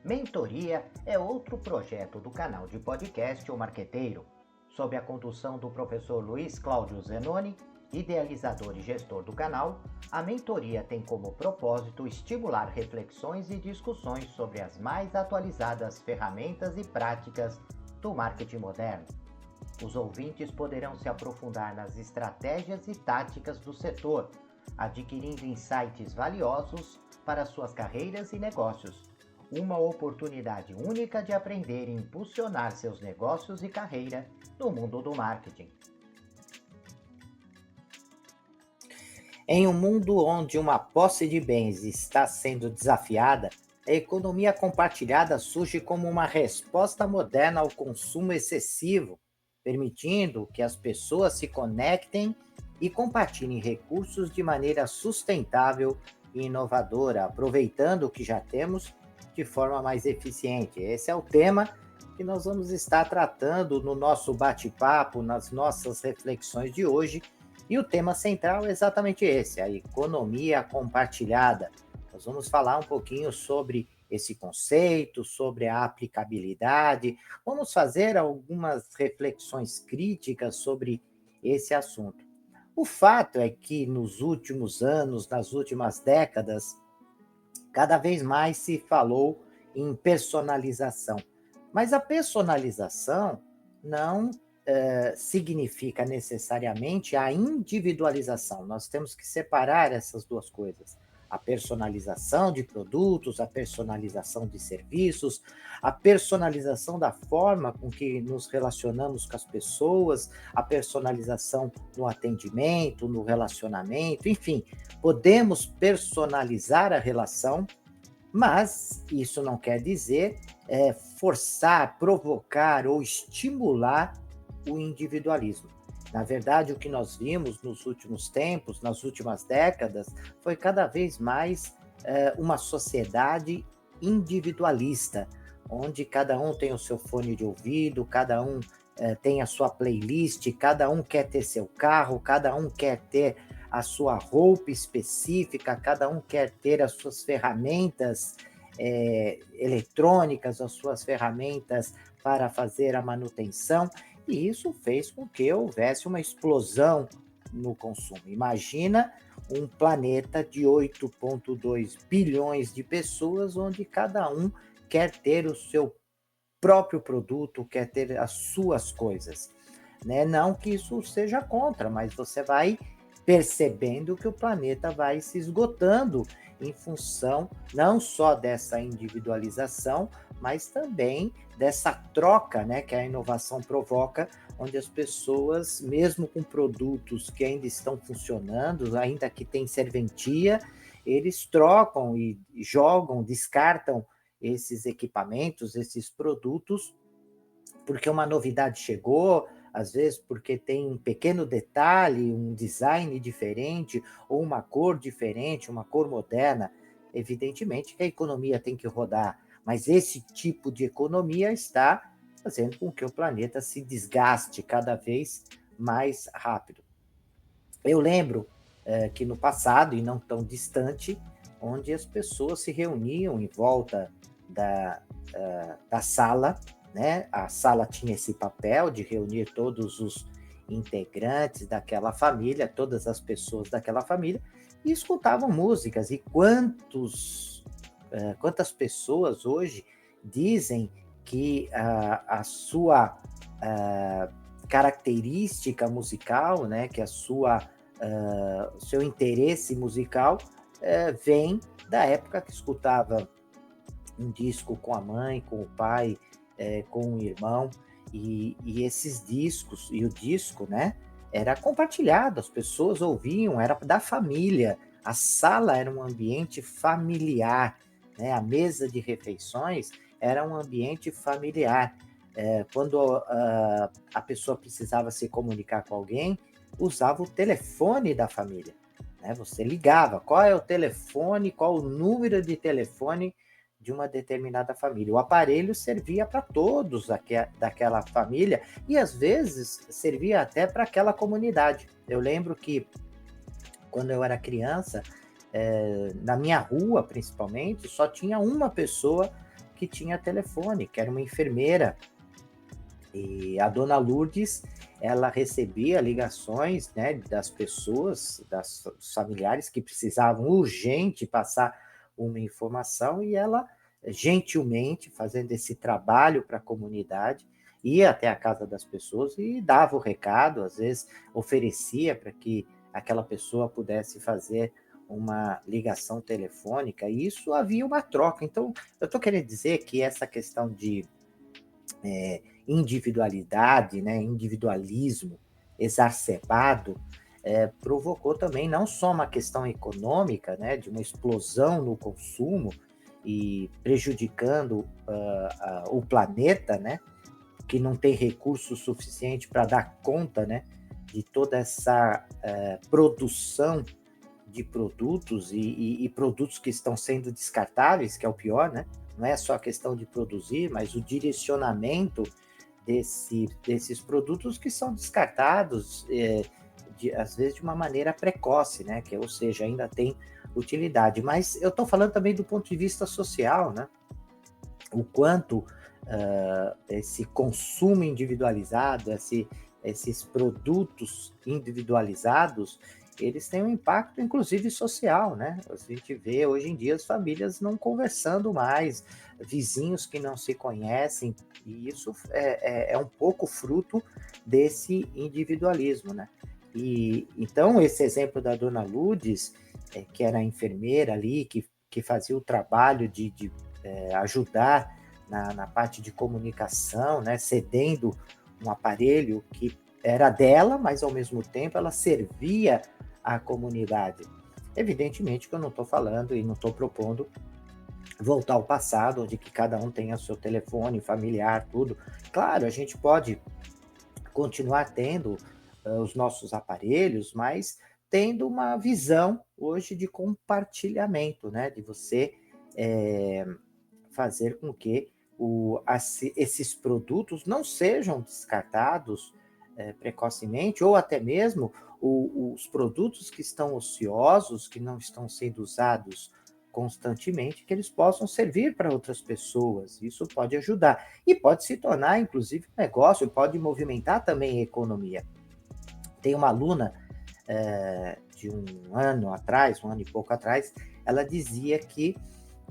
Mentoria é outro projeto do canal de podcast O Marqueteiro, sob a condução do professor Luiz Cláudio Zenoni, idealizador e gestor do canal. A mentoria tem como propósito estimular reflexões e discussões sobre as mais atualizadas ferramentas e práticas do marketing moderno. Os ouvintes poderão se aprofundar nas estratégias e táticas do setor, adquirindo insights valiosos para suas carreiras e negócios. Uma oportunidade única de aprender e impulsionar seus negócios e carreira no mundo do marketing. Em um mundo onde uma posse de bens está sendo desafiada, a economia compartilhada surge como uma resposta moderna ao consumo excessivo, permitindo que as pessoas se conectem e compartilhem recursos de maneira sustentável e inovadora, aproveitando o que já temos de forma mais eficiente. Esse é o tema que nós vamos estar tratando no nosso bate-papo, nas nossas reflexões de hoje. E o tema central é exatamente esse, a economia compartilhada. Nós vamos falar um pouquinho sobre esse conceito, sobre a aplicabilidade, vamos fazer algumas reflexões críticas sobre esse assunto. O fato é que nos últimos anos, nas últimas décadas, cada vez mais se falou em personalização. Mas a personalização não significa necessariamente a individualização. Nós temos que separar essas duas coisas. A personalização de produtos, a personalização de serviços, a personalização da forma com que nos relacionamos com as pessoas, a personalização no atendimento, no relacionamento, enfim, podemos personalizar a relação, mas isso não quer dizer forçar, provocar ou estimular o individualismo. Na verdade, o que nós vimos nos últimos tempos, nas últimas décadas, foi cada vez mais uma sociedade individualista, onde cada um tem o seu fone de ouvido, cada um tem a sua playlist, cada um quer ter seu carro, cada um quer ter a sua roupa específica, cada um quer ter as suas ferramentas eletrônicas, as suas ferramentas para fazer a manutenção, e isso fez com que houvesse uma explosão no consumo. Imagina um planeta de 8,2 bilhões de pessoas, onde cada um quer ter o seu próprio produto, quer ter as suas coisas. Né? Não que isso seja contra, mas você vai percebendo que o planeta vai se esgotando em função não só dessa individualização, mas também dessa troca, né, que a inovação provoca, onde as pessoas, mesmo com produtos que ainda estão funcionando, ainda que tem serventia, eles trocam e jogam, descartam esses equipamentos, esses produtos, porque uma novidade chegou, às vezes porque tem um pequeno detalhe, um design diferente, ou uma cor diferente, uma cor moderna. Evidentemente que a economia tem que rodar, mas esse tipo de economia está fazendo com que o planeta se desgaste cada vez mais rápido. Eu lembro que no passado, e não tão distante, onde as pessoas se reuniam em volta da sala, né? A sala tinha esse papel de reunir todos os integrantes daquela família, todas as pessoas daquela família, e escutavam músicas. E quantas pessoas hoje dizem que a sua característica musical, né, que o seu interesse musical vem da época que escutava um disco com a mãe, com o pai, com o irmão, e esses discos, e o disco, né, era compartilhado, as pessoas ouviam, era da família, a sala era um ambiente familiar, né, a mesa de refeições era um ambiente familiar. Quando a pessoa precisava se comunicar com alguém, usava o telefone da família, né? Você ligava, qual é o telefone, qual o número de telefone de uma determinada família. O aparelho servia para todos daquela família e, às vezes, servia até para aquela comunidade. Eu lembro que, quando eu era criança, na minha rua, principalmente, só tinha uma pessoa que tinha telefone, que era uma enfermeira. E a dona Lourdes, ela recebia ligações, né, das pessoas, dos familiares que precisavam urgente passar uma informação e ela, gentilmente, fazendo esse trabalho para a comunidade, ia até a casa das pessoas e dava o recado, às vezes oferecia para que aquela pessoa pudesse fazer uma ligação telefônica, e isso havia uma troca. Então, eu estou querendo dizer que essa questão de individualidade, né, individualismo exacerbado, provocou também não só uma questão econômica, né, de uma explosão no consumo e prejudicando o planeta, né, que não tem recurso suficiente para dar conta, né, de toda essa produção de produtos e produtos que estão sendo descartáveis, que é o pior, né? Não é só a questão de produzir, mas o direcionamento desses produtos que são descartados, às vezes de uma maneira precoce, né? Ou seja, ainda tem utilidade. Mas eu estou falando também do ponto de vista social, né? O quanto esse consumo individualizado, esses produtos individualizados, eles têm um impacto, inclusive, social, né? A gente vê hoje em dia as famílias não conversando mais, vizinhos que não se conhecem, e isso é um pouco fruto desse individualismo, né? E então, esse exemplo da dona Lourdes, que era enfermeira ali, que fazia o trabalho de ajudar na parte de comunicação, né? Cedendo um aparelho que era dela, mas ao mesmo tempo ela servia à comunidade. Evidentemente que eu não estou falando e não estou propondo voltar ao passado, onde que cada um tenha seu telefone familiar, tudo. Claro, a gente pode continuar tendo os nossos aparelhos, mas tendo uma visão hoje de compartilhamento, né? De você fazer com que esses produtos não sejam descartados precocemente, ou até mesmo os produtos que estão ociosos, que não estão sendo usados constantemente, que eles possam servir para outras pessoas. Isso pode ajudar. E pode se tornar, inclusive, um negócio, pode movimentar também a economia. Tem uma aluna de um ano atrás, um ano e pouco atrás, ela dizia que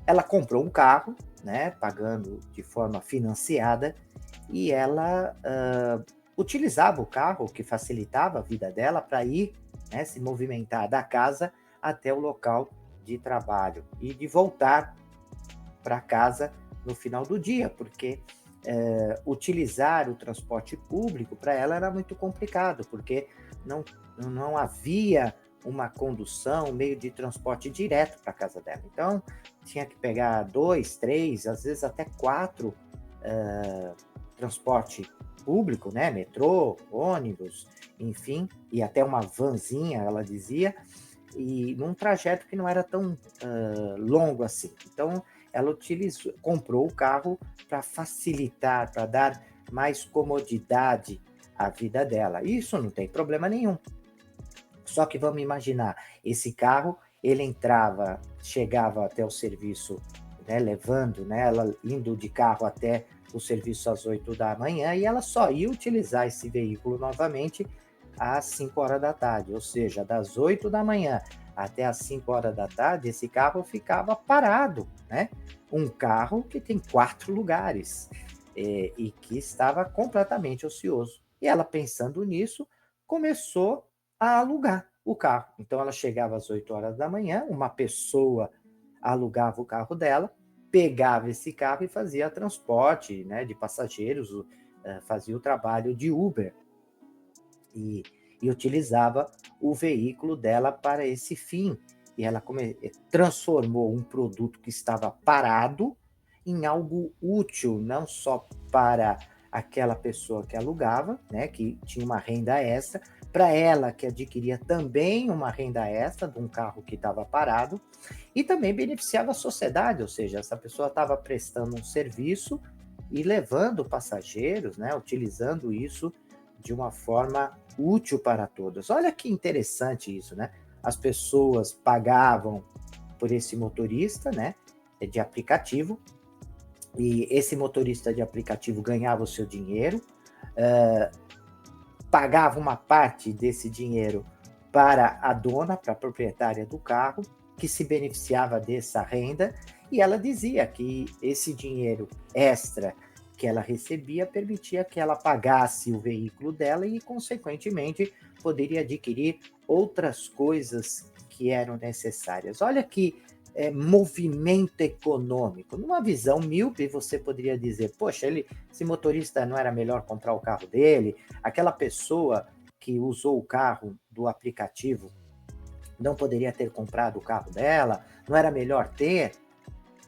ela comprou um carro, né, pagando de forma financiada, e ela utilizava o carro, que facilitava a vida dela, para ir, né, se movimentar da casa até o local de trabalho e de voltar para casa no final do dia, porque utilizar o transporte público para ela era muito complicado, porque não havia uma condução, um meio de transporte direto para a casa dela. Então, tinha que pegar 2, 3, às vezes até 4 transporte público, né? Metrô, ônibus, enfim, e até uma vanzinha, ela dizia, e num trajeto que não era tão longo assim. Então, ela comprou o carro para facilitar, para dar mais comodidade à vida dela. Isso não tem problema nenhum. Só que vamos imaginar, esse carro, ele chegava até o serviço, né, levando, né, ela indo de carro até o serviço às 8 da manhã, e ela só ia utilizar esse veículo novamente às 5 horas da tarde, ou seja, das 8 da manhã até às 5 horas da tarde, esse carro ficava parado, né? Um carro que tem 4 lugares e que estava completamente ocioso. E ela, pensando nisso, começou a alugar o carro. Então, ela chegava às 8 horas da manhã, uma pessoa alugava o carro dela, pegava esse carro e fazia transporte, né, de passageiros, fazia o trabalho de Uber e utilizava o veículo dela para esse fim. E ela transformou um produto que estava parado em algo útil, não só para aquela pessoa que alugava, né, que tinha uma renda extra, para ela que adquiria também uma renda extra de um carro que estava parado, e também beneficiava a sociedade, ou seja, essa pessoa estava prestando um serviço e levando passageiros, né, utilizando isso de uma forma útil para todos. Olha que interessante isso, né? As pessoas pagavam por esse motorista, né, de aplicativo, e esse motorista de aplicativo ganhava o seu dinheiro, pagava uma parte desse dinheiro para a dona, para a proprietária do carro, que se beneficiava dessa renda, e ela dizia que esse dinheiro extra que ela recebia permitia que ela pagasse o veículo dela e, consequentemente, poderia adquirir outras coisas que eram necessárias. Olha que movimento econômico. Numa visão míope, você poderia dizer: poxa, esse motorista não era melhor comprar o carro dele? Aquela pessoa que usou o carro do aplicativo não poderia ter comprado o carro dela? Não era melhor ter?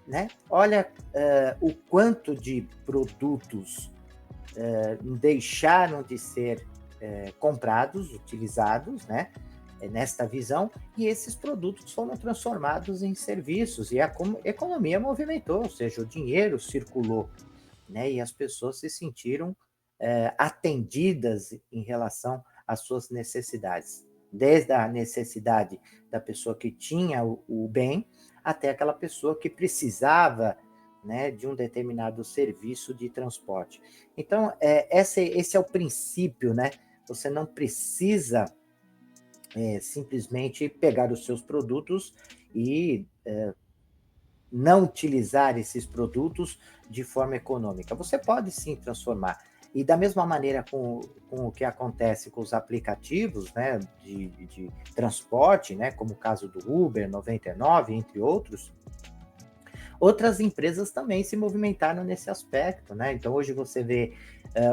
Né? Olha o quanto de produtos deixaram de ser comprados, utilizados, né? Nesta visão, e esses produtos foram transformados em serviços, e a economia movimentou, ou seja, o dinheiro circulou, né? E as pessoas se sentiram atendidas em relação às suas necessidades, desde a necessidade da pessoa que tinha o bem, até aquela pessoa que precisava, né, de um determinado serviço de transporte. Então, esse é o princípio, né? Você não precisa simplesmente pegar os seus produtos e não utilizar esses produtos de forma econômica. Você pode sim transformar. E da mesma maneira com o que acontece com os aplicativos, né, de transporte, né, como o caso do Uber, 99, entre outros, outras empresas também se movimentaram nesse aspecto, né? Então hoje você vê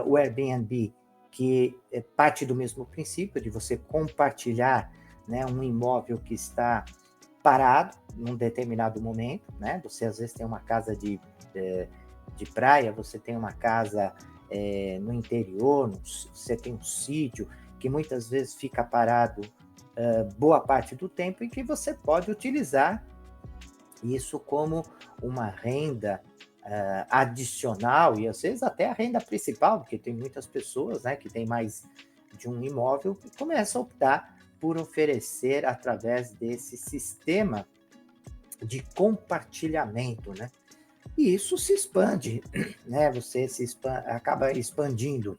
o Airbnb, que parte do mesmo princípio de você compartilhar, né, um imóvel que está parado num determinado momento, né? Você às vezes tem uma casa de praia, você tem uma casa no interior, você tem um sítio que muitas vezes fica parado boa parte do tempo e que você pode utilizar isso como uma renda adicional e às vezes até a renda principal, porque tem muitas pessoas, né, que têm mais de um imóvel que começam a optar por oferecer através desse sistema de compartilhamento, né? E isso se expande, né? Você acaba expandindo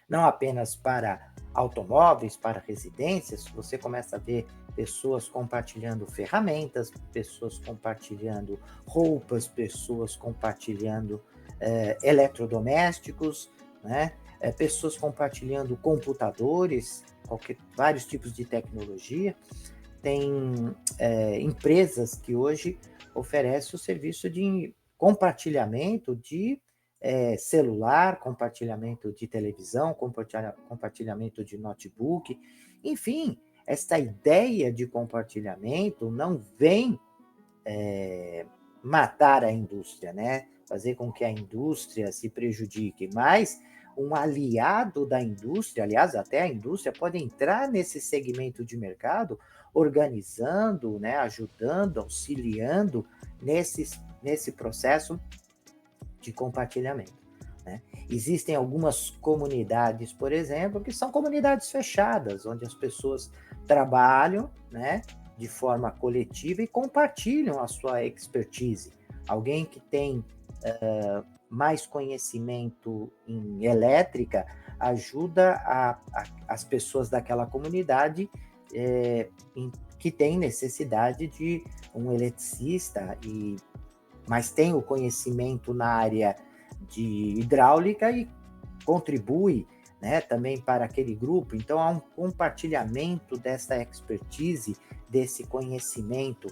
não apenas para automóveis, para residências, você começa a ver pessoas compartilhando ferramentas, pessoas compartilhando roupas, pessoas compartilhando eletrodomésticos, né? Pessoas compartilhando computadores, vários tipos de tecnologia. Tem empresas que hoje oferecem o serviço de compartilhamento de celular, compartilhamento de televisão, compartilhamento de notebook, enfim, esta ideia de compartilhamento não vem matar a indústria, né? Fazer com que a indústria se prejudique, mas um aliado da indústria, aliás, até a indústria pode entrar nesse segmento de mercado, organizando, né, ajudando, auxiliando nesse processo de compartilhamento, né? Existem algumas comunidades, por exemplo, que são comunidades fechadas, onde as pessoas trabalham, né, de forma coletiva e compartilham a sua expertise. Alguém que tem mais conhecimento em elétrica ajuda as pessoas daquela comunidade que tem necessidade de um eletricista mas tem o conhecimento na área de hidráulica e contribui, né, também para aquele grupo. Então, há um compartilhamento dessa expertise, desse conhecimento,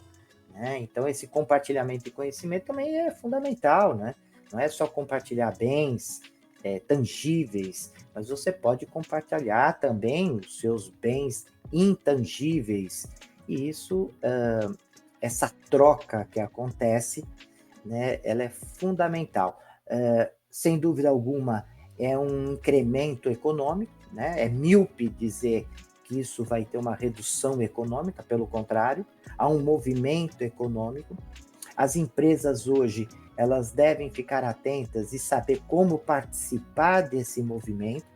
né? Então, esse compartilhamento de conhecimento também é fundamental, né? Não é só compartilhar bens tangíveis, mas você pode compartilhar também os seus bens intangíveis. E isso, essa troca que acontece, né, ela é fundamental. Sem dúvida alguma, é um incremento econômico, né? É míope dizer que isso vai ter uma redução econômica, pelo contrário, há um movimento econômico. As empresas hoje, elas devem ficar atentas e saber como participar desse movimento.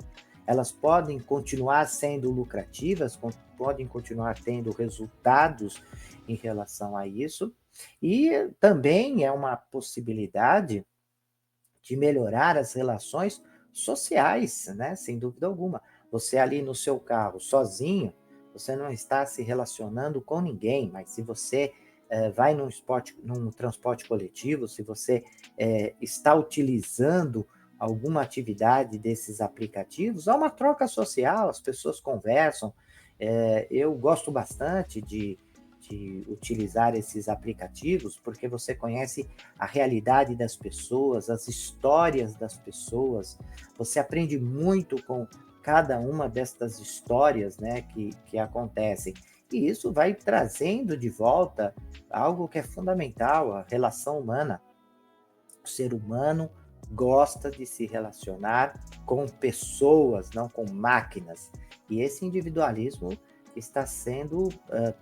Elas podem continuar sendo lucrativas, podem continuar tendo resultados em relação a isso, E também é uma possibilidade de melhorar as relações sociais, né? Sem dúvida alguma. Você ali no seu carro sozinho, você não está se relacionando com ninguém, mas se você vai num transporte coletivo, se você está utilizando alguma atividade desses aplicativos, há uma troca social, as pessoas conversam. Eu gosto bastante de utilizar esses aplicativos, porque você conhece a realidade das pessoas, as histórias das pessoas, você aprende muito com cada uma destas histórias, né, que acontecem. E isso vai trazendo de volta algo que é fundamental, a relação humana. O ser humano gosta de se relacionar com pessoas, não com máquinas. E esse individualismo está sendo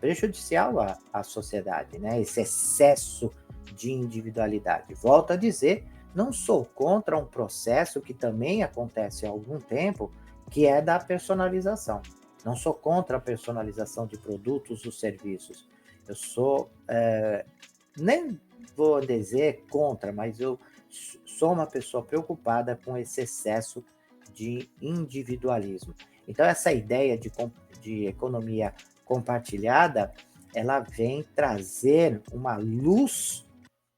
prejudicial à sociedade, né? Esse excesso de individualidade. Volto a dizer, não sou contra um processo que também acontece há algum tempo, que é da personalização. Não sou contra a personalização de produtos ou serviços. Eu sou, nem vou dizer contra, mas eu sou uma pessoa preocupada com esse excesso de individualismo. Então, essa ideia de economia compartilhada, ela vem trazer uma luz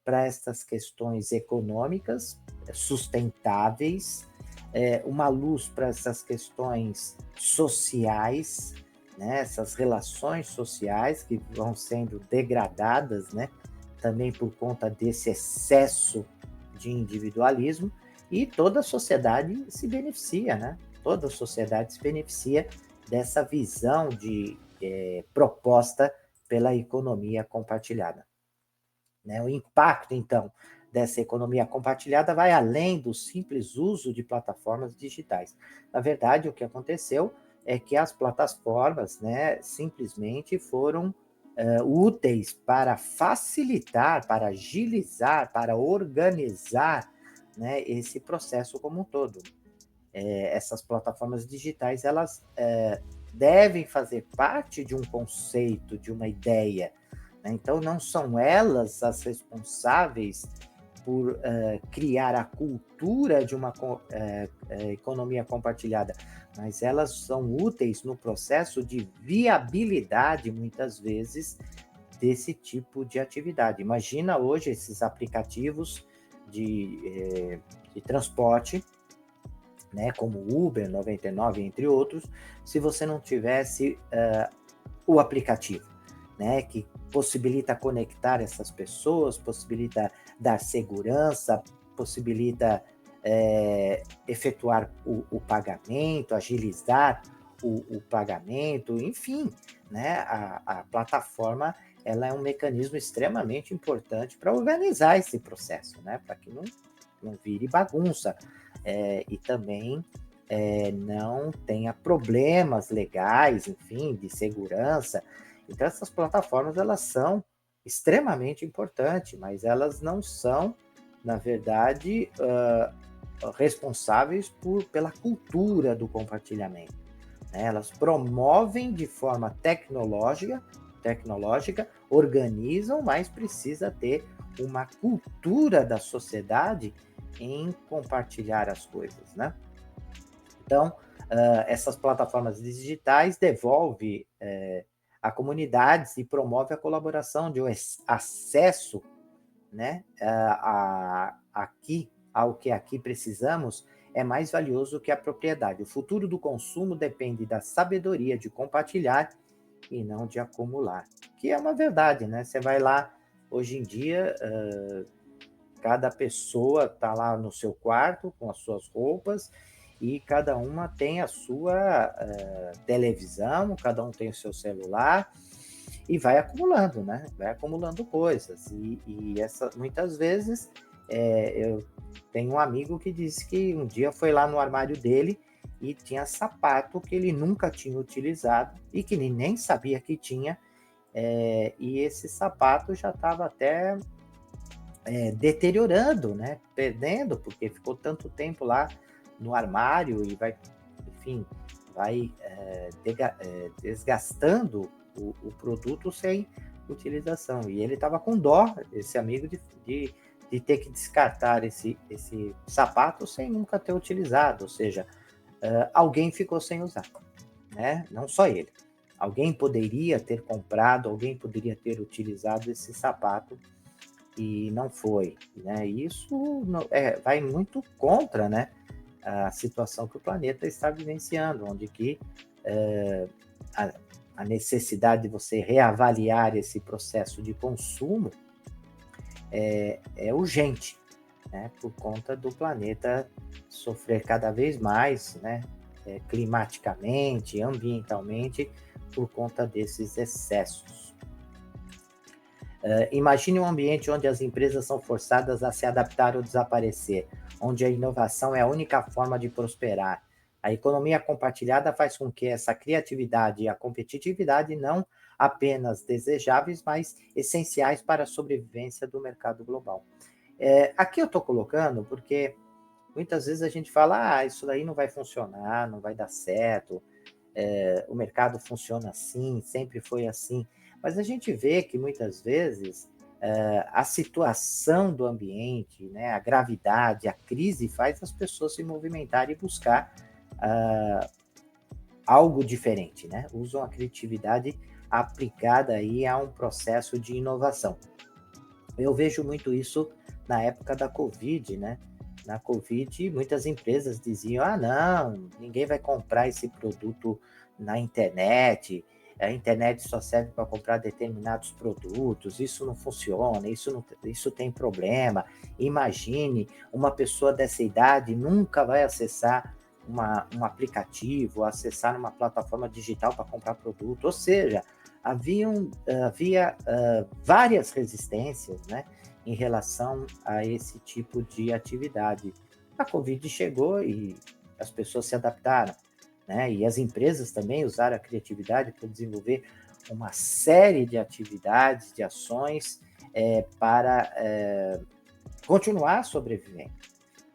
para essas questões econômicas sustentáveis, uma luz para essas questões sociais, né, essas relações sociais que vão sendo degradadas, né, também por conta desse excesso de individualismo, e toda a sociedade se beneficia, né? Toda a sociedade se beneficia dessa visão proposta pela economia compartilhada. Né? O impacto, então, dessa economia compartilhada vai além do simples uso de plataformas digitais. Na verdade, o que aconteceu é que as plataformas, né, simplesmente foram úteis para facilitar, para agilizar, para organizar, né, esse processo como um todo. Essas plataformas digitais, elas devem fazer parte de um conceito, de uma ideia, né? Então, não são elas as responsáveis por criar a cultura de uma economia compartilhada, mas elas são úteis no processo de viabilidade, muitas vezes, desse tipo de atividade. Imagina hoje esses aplicativos de transporte, né, como Uber, 99, entre outros, se você não tivesse o aplicativo, né, que possibilita conectar essas pessoas, possibilita dar segurança, possibilita efetuar o pagamento, agilizar o pagamento, enfim, né, a plataforma, ela é um mecanismo extremamente importante para organizar esse processo, né, para que não vire bagunça, e também não tenha problemas legais, enfim, de segurança. Então, essas plataformas, elas são extremamente importantes, mas elas não são, na verdade, responsáveis pela cultura do compartilhamento, né? Elas promovem de forma tecnológica, organizam, mas precisa ter uma cultura da sociedade em compartilhar as coisas, né? Então, essas plataformas digitais devolvem a comunidades e promove a colaboração de um acesso, né, ao que aqui precisamos é mais valioso que a propriedade. O futuro do consumo depende da sabedoria de compartilhar e não de acumular, que é uma verdade, né? Você vai lá, hoje em dia, cada pessoa está lá no seu quarto com as suas roupas e cada uma tem a sua televisão, cada um tem o seu celular e vai acumulando, né? Vai acumulando coisas. Muitas vezes, eu tenho um amigo que disse que um dia foi lá no armário dele e tinha sapato que ele nunca tinha utilizado e que ele nem sabia que tinha, e esse sapato já estava até deteriorando, né? Perdendo, porque ficou tanto tempo lá no armário e vai, enfim, vai desgastando o produto sem utilização. E ele estava com dó, esse amigo, de ter que descartar esse sapato sem nunca ter utilizado, ou seja, alguém ficou sem usar, né? Não só ele. Alguém poderia ter comprado, alguém poderia ter utilizado esse sapato e não foi, né? Isso vai muito contra, né, a situação que o planeta está vivenciando, onde que a necessidade de você reavaliar esse processo de consumo é urgente, né, por conta do planeta sofrer cada vez mais, né, climaticamente, ambientalmente, por conta desses excessos. Imagine um ambiente onde as empresas são forçadas a se adaptar ou desaparecer, onde a inovação é a única forma de prosperar. A economia compartilhada faz com que essa criatividade e a competitividade não apenas desejáveis, mas essenciais para a sobrevivência do mercado global. Aqui eu estou colocando porque muitas vezes a gente fala, isso daí não vai funcionar, não vai dar certo, o mercado funciona assim, sempre foi assim. Mas a gente vê que muitas vezes a situação do ambiente, né, a gravidade, a crise faz as pessoas se movimentarem e buscar algo diferente, né? Usam a criatividade aplicada aí a um processo de inovação. Eu vejo muito isso na época da Covid, né? Na Covid, muitas empresas diziam, não, ninguém vai comprar esse produto na internet, a internet só serve para comprar determinados produtos, isso não funciona, isso tem problema. Imagine, uma pessoa dessa idade nunca vai acessar um aplicativo, acessar uma plataforma digital para comprar produto, ou seja, havia várias resistências, né, em relação a esse tipo de atividade. A Covid chegou e as pessoas se adaptaram, né, e as empresas também usaram a criatividade para desenvolver uma série de atividades, de ações para continuar sobrevivendo.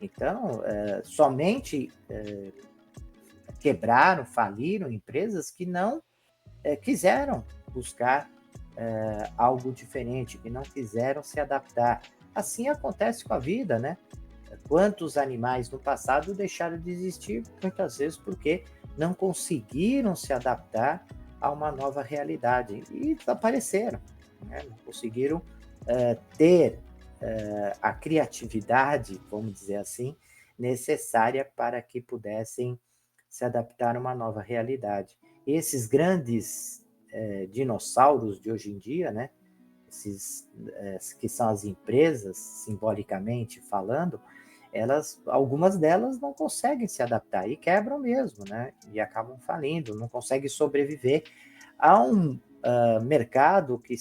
Então, somente quebraram, faliram empresas que não quiseram buscar algo diferente, que não quiseram se adaptar. Assim acontece com a vida, né? Quantos animais no passado deixaram de existir, muitas vezes porque não conseguiram se adaptar a uma nova realidade e desapareceram, né? Não conseguiram ter a criatividade, vamos dizer assim, necessária para que pudessem se adaptar a uma nova realidade. Esses grandes dinossauros de hoje em dia, né, que são as empresas, simbolicamente falando, algumas delas não conseguem se adaptar e quebram mesmo, né, e acabam falindo, não conseguem sobreviver a um mercado que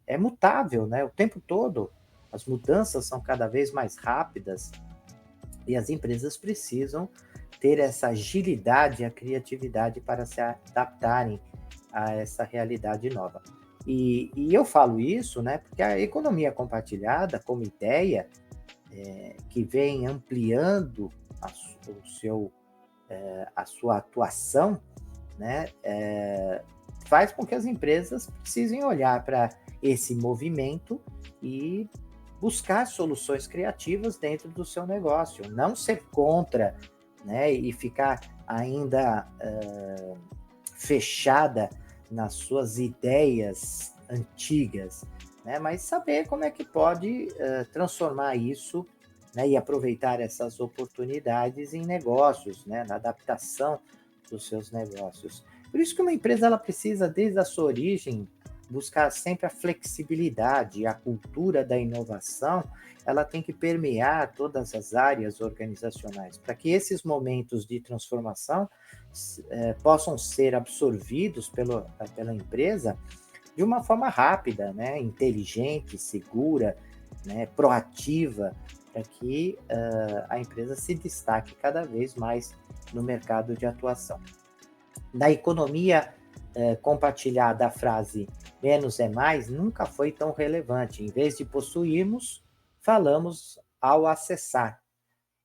é mutável, né, o tempo todo. As mudanças são cada vez mais rápidas e as empresas precisam ter essa agilidade e a criatividade para se adaptarem a essa realidade nova. E eu falo isso, né, porque a economia compartilhada, como ideia, que vem ampliando a sua atuação, né, faz com que as empresas precisem olhar para esse movimento e buscar soluções criativas dentro do seu negócio, não ser contra, né, e ficar ainda fechada nas suas ideias antigas, né, mas saber como é que pode transformar isso, né, e aproveitar essas oportunidades em negócios, né, na adaptação dos seus negócios. Por isso que uma empresa ela precisa, desde a sua origem, buscar sempre a flexibilidade e a cultura da inovação, ela tem que permear todas as áreas organizacionais, para que esses momentos de transformação possam ser absorvidos pela empresa de uma forma rápida, né, inteligente, segura, né, proativa, para que a empresa se destaque cada vez mais no mercado de atuação. Na economia compartilhada, a frase menos é mais nunca foi tão relevante. Em vez de possuirmos, falamos ao acessar.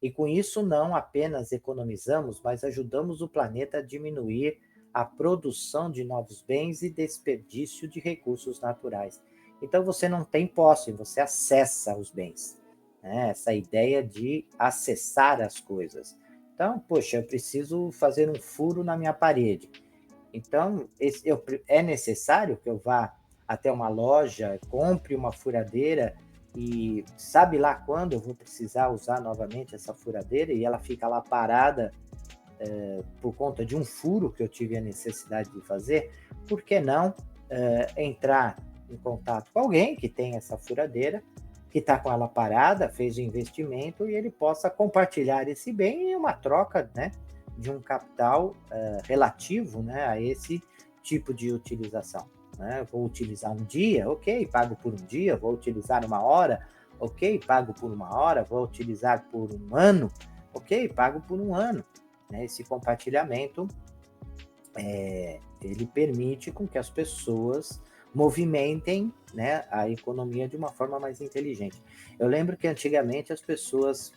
E com isso não apenas economizamos, mas ajudamos o planeta a diminuir a produção de novos bens e desperdício de recursos naturais. Então você não tem posse, você acessa os bens, né? Essa ideia de acessar as coisas. Então, poxa, eu preciso fazer um furo na minha parede. Então, é necessário que eu vá até uma loja, compre uma furadeira e sabe lá quando eu vou precisar usar novamente essa furadeira e ela fica lá parada por conta de um furo que eu tive a necessidade de fazer. Por que não entrar em contato com alguém que tem essa furadeira, que está com ela parada, fez o investimento e ele possa compartilhar esse bem em uma troca, né, de um capital relativo, né, a esse tipo de utilização. Né? Vou utilizar um dia, ok, pago por um dia. Vou utilizar uma hora, ok, pago por uma hora. Vou utilizar por um ano, ok, pago por um ano. Né? Esse compartilhamento ele permite com que as pessoas movimentem, né, a economia de uma forma mais inteligente. Eu lembro que antigamente as pessoas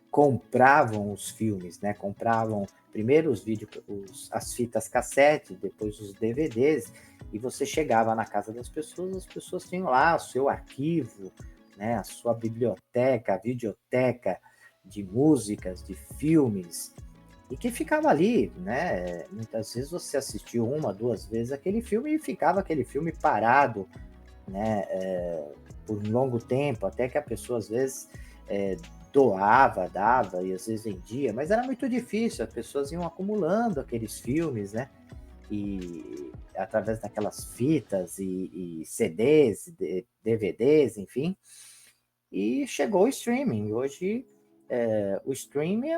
compravam os filmes, né? Compravam primeiro os vídeos, as fitas cassete, depois os DVDs, e você chegava na casa das pessoas, as pessoas tinham lá o seu arquivo, né? A sua biblioteca, a videoteca de músicas, de filmes, e que ficava ali, né? Muitas vezes você assistiu uma, duas vezes aquele filme e ficava aquele filme parado, né? Por um longo tempo, até que a pessoa às vezes doava, dava e às vezes vendia, mas era muito difícil, as pessoas iam acumulando aqueles filmes, né? E através daquelas fitas e CDs, DVDs, enfim, e chegou o streaming. Hoje o streaming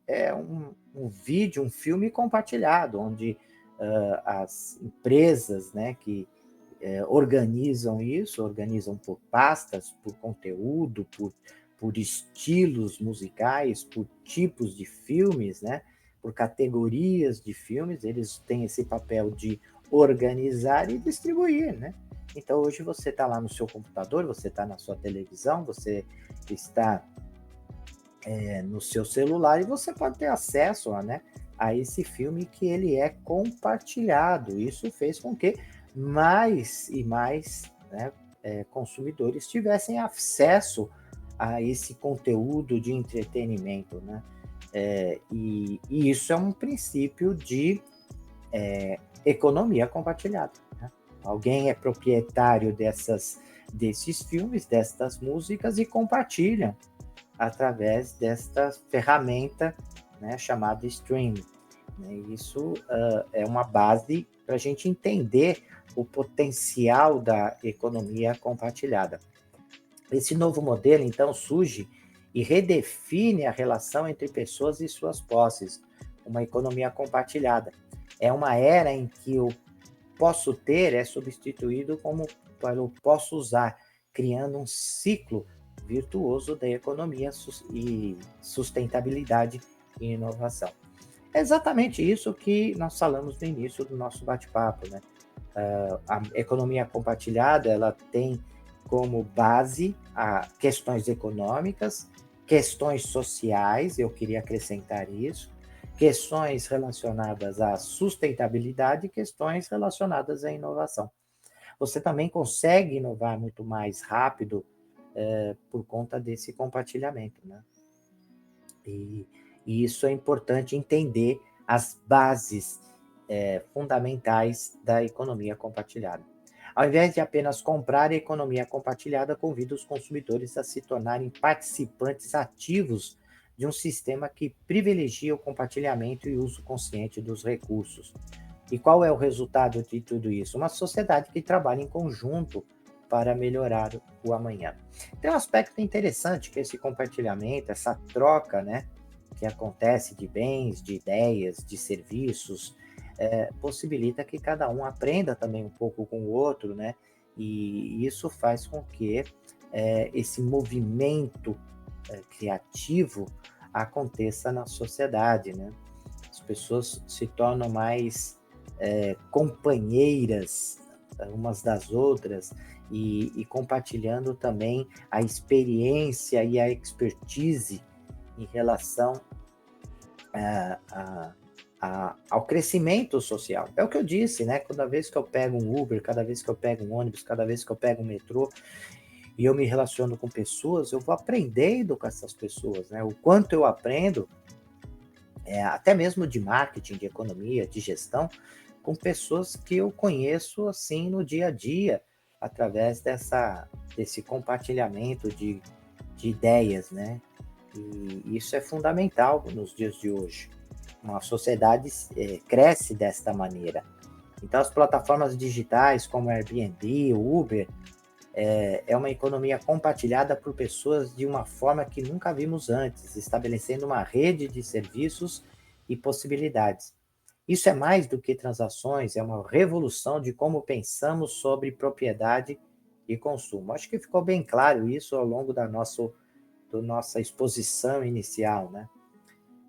é um vídeo, um filme compartilhado, onde as empresas, né, que organizam isso, organizam por pastas, por conteúdo, por estilos musicais, por tipos de filmes, né? Por categorias de filmes, eles têm esse papel de organizar e distribuir, né? Então hoje você está lá no seu computador, você está na sua televisão, você está no seu celular e você pode ter acesso né, a esse filme que ele é compartilhado. Isso fez com que mais e mais, né, consumidores tivessem acesso a esse conteúdo de entretenimento, né? E isso é um princípio de economia compartilhada. Né? Alguém é proprietário desses filmes, destas músicas e compartilha através desta ferramenta, né, chamada streaming. Isso é uma base para a gente entender o potencial da economia compartilhada. Esse novo modelo, então, surge e redefine a relação entre pessoas e suas posses, uma economia compartilhada. É uma era em que o posso ter é substituído como para o posso usar, criando um ciclo virtuoso da economia e sustentabilidade e inovação. É exatamente isso que nós falamos no início do nosso bate-papo, né? A economia compartilhada, ela tem como base questões econômicas, questões sociais, eu queria acrescentar isso, questões relacionadas à sustentabilidade e questões relacionadas à inovação. Você também consegue inovar muito mais rápido por conta desse compartilhamento, né? E isso é importante entender as bases fundamentais da economia compartilhada. Ao invés de apenas comprar, a economia compartilhada convida os consumidores a se tornarem participantes ativos de um sistema que privilegia o compartilhamento e o uso consciente dos recursos. E qual é o resultado de tudo isso? Uma sociedade que trabalha em conjunto para melhorar o amanhã. Tem um aspecto interessante que é esse compartilhamento, essa troca, né, que acontece de bens, de ideias, de serviços, possibilita que cada um aprenda também um pouco com o outro, né? E isso faz com que esse movimento criativo aconteça na sociedade, né? As pessoas se tornam mais companheiras umas das outras e compartilhando também a experiência e a expertise em relação ao crescimento social. É o que eu disse, né? Cada vez que eu pego um Uber, cada vez que eu pego um ônibus, cada vez que eu pego um metrô e eu me relaciono com pessoas, eu vou aprendendo com essas pessoas, né? O quanto eu aprendo, até mesmo de marketing, de economia, de gestão, com pessoas que eu conheço assim no dia a dia, através desse compartilhamento de ideias, né? E isso é fundamental nos dias de hoje. Uma sociedade cresce desta maneira. Então, as plataformas digitais como Airbnb, Uber, é uma economia compartilhada por pessoas de uma forma que nunca vimos antes, estabelecendo uma rede de serviços e possibilidades. Isso é mais do que transações, é uma revolução de como pensamos sobre propriedade e consumo. Acho que ficou bem claro isso ao longo da nossa exposição inicial, né?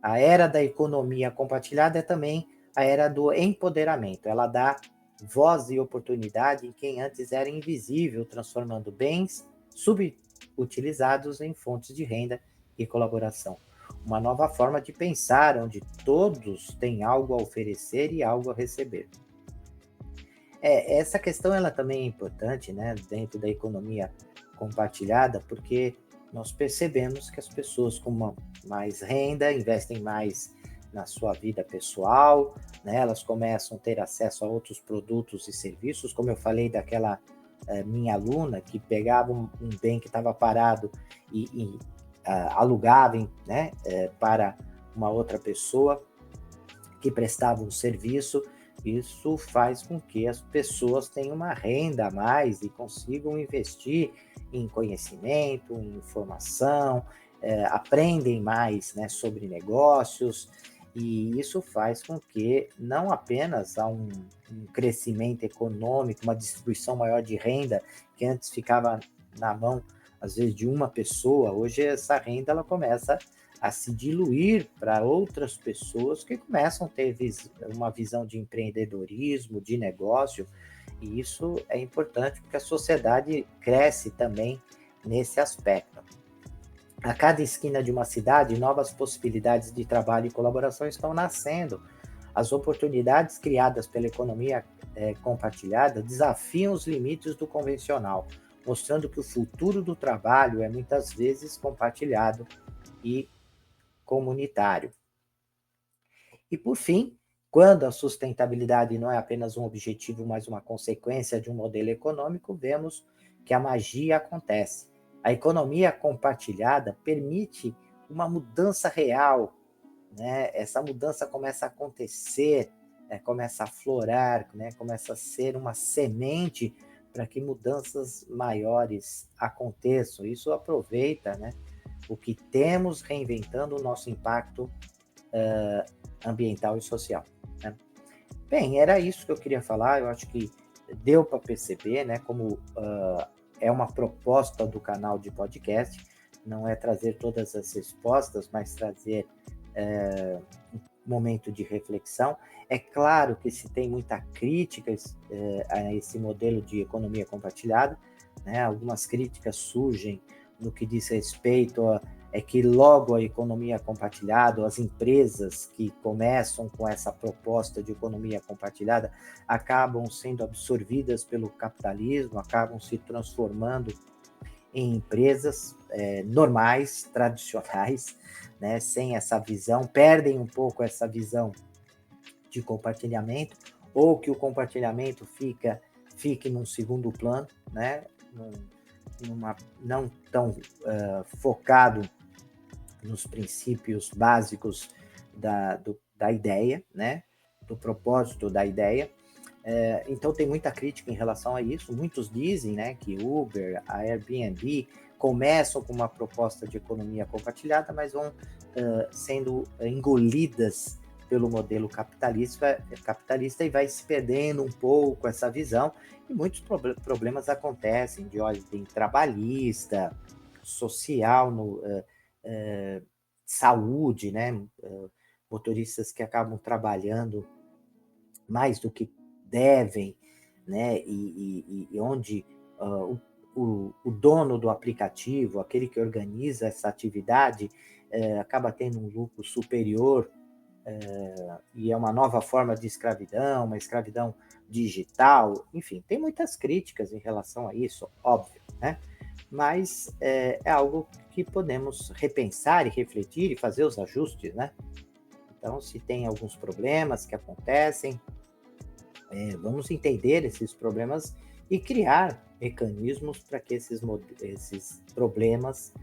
A era da economia compartilhada é também a era do empoderamento. Ela dá voz e oportunidade em quem antes era invisível, transformando bens subutilizados em fontes de renda e colaboração. Uma nova forma de pensar, onde todos têm algo a oferecer e algo a receber. Essa questão ela também é importante, né, dentro da economia compartilhada, porque nós percebemos que as pessoas com mais renda investem mais na sua vida pessoal, né, elas começam a ter acesso a outros produtos e serviços, como eu falei daquela minha aluna que pegava um bem que estava parado e alugava, né, para uma outra pessoa que prestava um serviço. Isso faz com que as pessoas tenham uma renda a mais e consigam investir em conhecimento, em informação, aprendem mais, né, sobre negócios, e isso faz com que não apenas há um crescimento econômico, uma distribuição maior de renda, que antes ficava na mão, às vezes, de uma pessoa, hoje essa renda ela começa a se diluir para outras pessoas que começam a ter uma visão de empreendedorismo, de negócio, e isso é importante porque a sociedade cresce também nesse aspecto. A cada esquina de uma cidade, novas possibilidades de trabalho e colaboração estão nascendo. As oportunidades criadas pela economia compartilhada desafiam os limites do convencional, mostrando que o futuro do trabalho é muitas vezes compartilhado e comunitário. E, por fim, quando a sustentabilidade não é apenas um objetivo, mas uma consequência de um modelo econômico, vemos que a magia acontece. A economia compartilhada permite uma mudança real, né? Essa mudança começa a acontecer, começa a florar, né? Começa a ser uma semente para que mudanças maiores aconteçam. Isso aproveita, né, o que temos, reinventando o nosso impacto ambiental e social, né? Bem, era isso que eu queria falar. Eu acho que deu para perceber, né, como é uma proposta do canal de podcast, não é trazer todas as respostas, mas trazer um momento de reflexão. É claro que se tem muita crítica a esse modelo de economia compartilhada, né? Algumas críticas surgem no que diz respeito que logo a economia compartilhada, as empresas que começam com essa proposta de economia compartilhada, acabam sendo absorvidas pelo capitalismo, acabam se transformando em empresas normais, tradicionais, né, sem essa visão, perdem um pouco essa visão de compartilhamento, ou que o compartilhamento fique num segundo plano, né, não tão focado nos princípios básicos da ideia, né, do propósito da ideia. Então tem muita crítica em relação a isso. Muitos dizem, né, que Uber, a Airbnb começam com uma proposta de economia compartilhada, mas vão sendo engolidas pelo modelo capitalista e vai se perdendo um pouco essa visão, e muitos problemas acontecem de ordem trabalhista, social, saúde, né? Motoristas que acabam trabalhando mais do que devem, né? E onde o dono do aplicativo, aquele que organiza essa atividade, acaba tendo um lucro superior e é uma nova forma de escravidão, uma escravidão digital, enfim, tem muitas críticas em relação a isso, óbvio, né? Mas é algo que podemos repensar e refletir e fazer os ajustes, né? Então, se tem alguns problemas que acontecem, vamos entender esses problemas e criar mecanismos para que esses problemas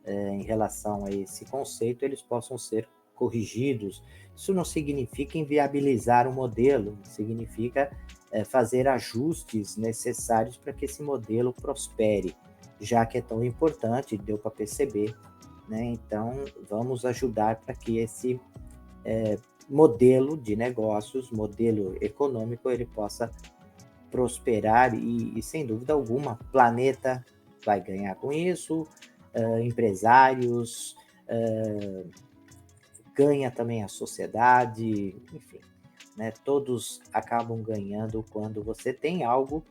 em relação a esse conceito, eles possam ser corrigidos. Isso não significa inviabilizar o modelo, significa fazer ajustes necessários para que esse modelo prospere, já que é tão importante, deu para perceber, né? Então, vamos ajudar para que esse modelo de negócios, modelo econômico, ele possa prosperar e sem dúvida alguma, o planeta vai ganhar com isso, empresários, ganha também a sociedade, enfim, né? Todos acabam ganhando quando você tem algo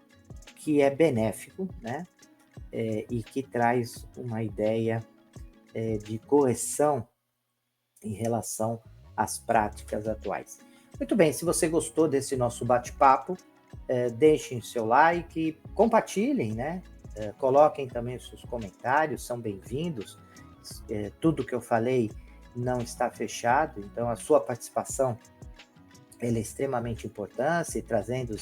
que é benéfico, né? E que traz uma ideia de correção em relação às práticas atuais. Muito bem, se você gostou desse nosso bate-papo, deixem seu like, compartilhem, né? Coloquem também os seus comentários, são bem-vindos. Tudo que eu falei não está fechado, então a sua participação ela é extremamente importante, trazendo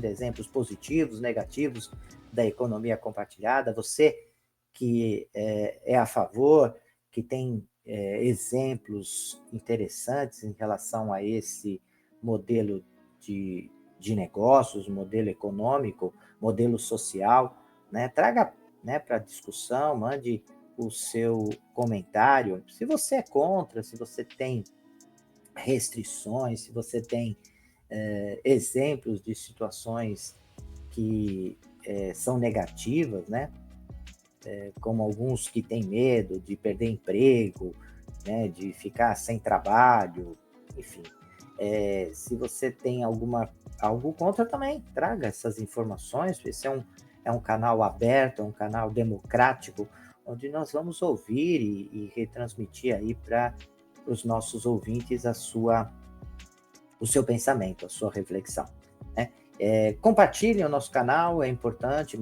exemplos positivos, negativos da economia compartilhada. Você que é a favor, que tem exemplos interessantes em relação a esse modelo de negócios, modelo econômico, modelo social, né? Traga, né, para discussão, mande o seu comentário. Se você é contra, se você tem restrições, se você tem exemplos de situações que são negativas, né? Como alguns que têm medo de perder emprego, né? De ficar sem trabalho, enfim. Se você tem algo contra também, traga essas informações. Esse é um canal aberto, é um canal democrático, onde nós vamos ouvir e retransmitir aí para os nossos ouvintes o seu pensamento, a sua reflexão, né? Compartilhem o nosso canal, é importante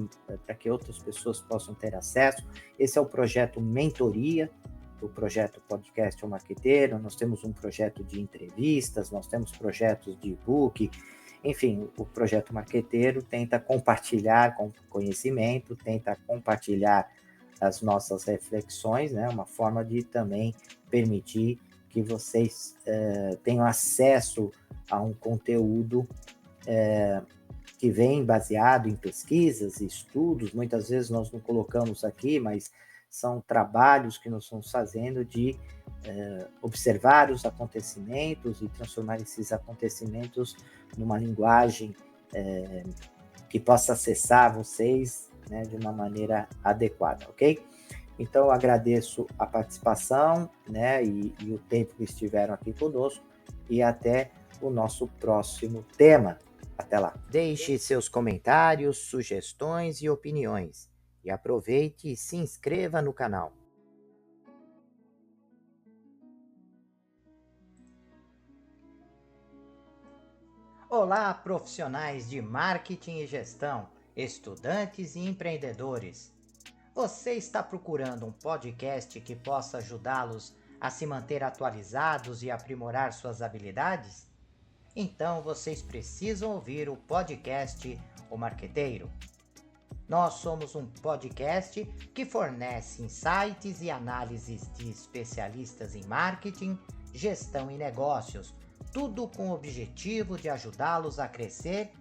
para que outras pessoas possam ter acesso. Esse é o projeto Mentoria, o projeto Podcast O Marqueteiro. Nós temos um projeto de entrevistas, nós temos projetos de e-book, enfim, o projeto Marqueteiro tenta compartilhar com conhecimento, tenta compartilhar as nossas reflexões, né? Uma forma de também permitir que vocês tenham acesso a um conteúdo que vem baseado em pesquisas e estudos. Muitas vezes nós não colocamos aqui, mas são trabalhos que nós estamos fazendo de observar os acontecimentos e transformar esses acontecimentos numa linguagem que possa acessar vocês, né, de uma maneira adequada, ok? Então, eu agradeço a participação, né, e o tempo que estiveram aqui conosco, e até o nosso próximo tema. Até lá. Deixe seus comentários, sugestões e opiniões. E aproveite e se inscreva no canal. Olá, profissionais de marketing e gestão, estudantes e empreendedores. Você está procurando um podcast que possa ajudá-los a se manter atualizados e aprimorar suas habilidades? Então vocês precisam ouvir o podcast O Marqueteiro. Nós somos um podcast que fornece insights e análises de especialistas em marketing, gestão e negócios, tudo com o objetivo de ajudá-los a crescer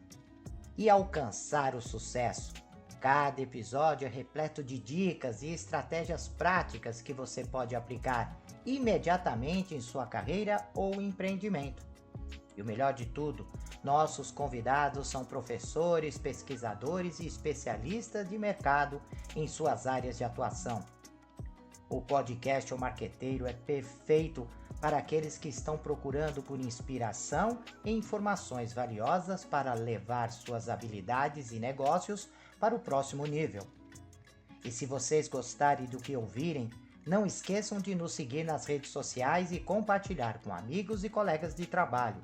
e alcançar o sucesso. Cada episódio é repleto de dicas e estratégias práticas que você pode aplicar imediatamente em sua carreira ou empreendimento. E o melhor de tudo, nossos convidados são professores, pesquisadores e especialistas de mercado em suas áreas de atuação. O podcast O Marqueteiro é perfeito para aqueles que estão procurando por inspiração e informações valiosas para levar suas habilidades e negócios para o próximo nível. E se vocês gostarem do que ouvirem, Não esqueçam de nos seguir nas redes sociais e compartilhar com amigos e colegas de trabalho.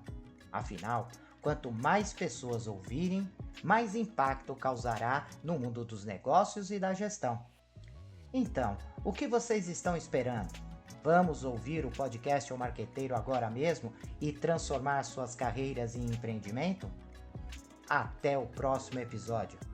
Afinal, quanto mais pessoas ouvirem, mais impacto causará no mundo dos negócios e da gestão. Então, o que vocês estão esperando? Vamos ouvir o podcast O Marqueteiro agora mesmo e transformar suas carreiras em empreendimento? Até o próximo episódio!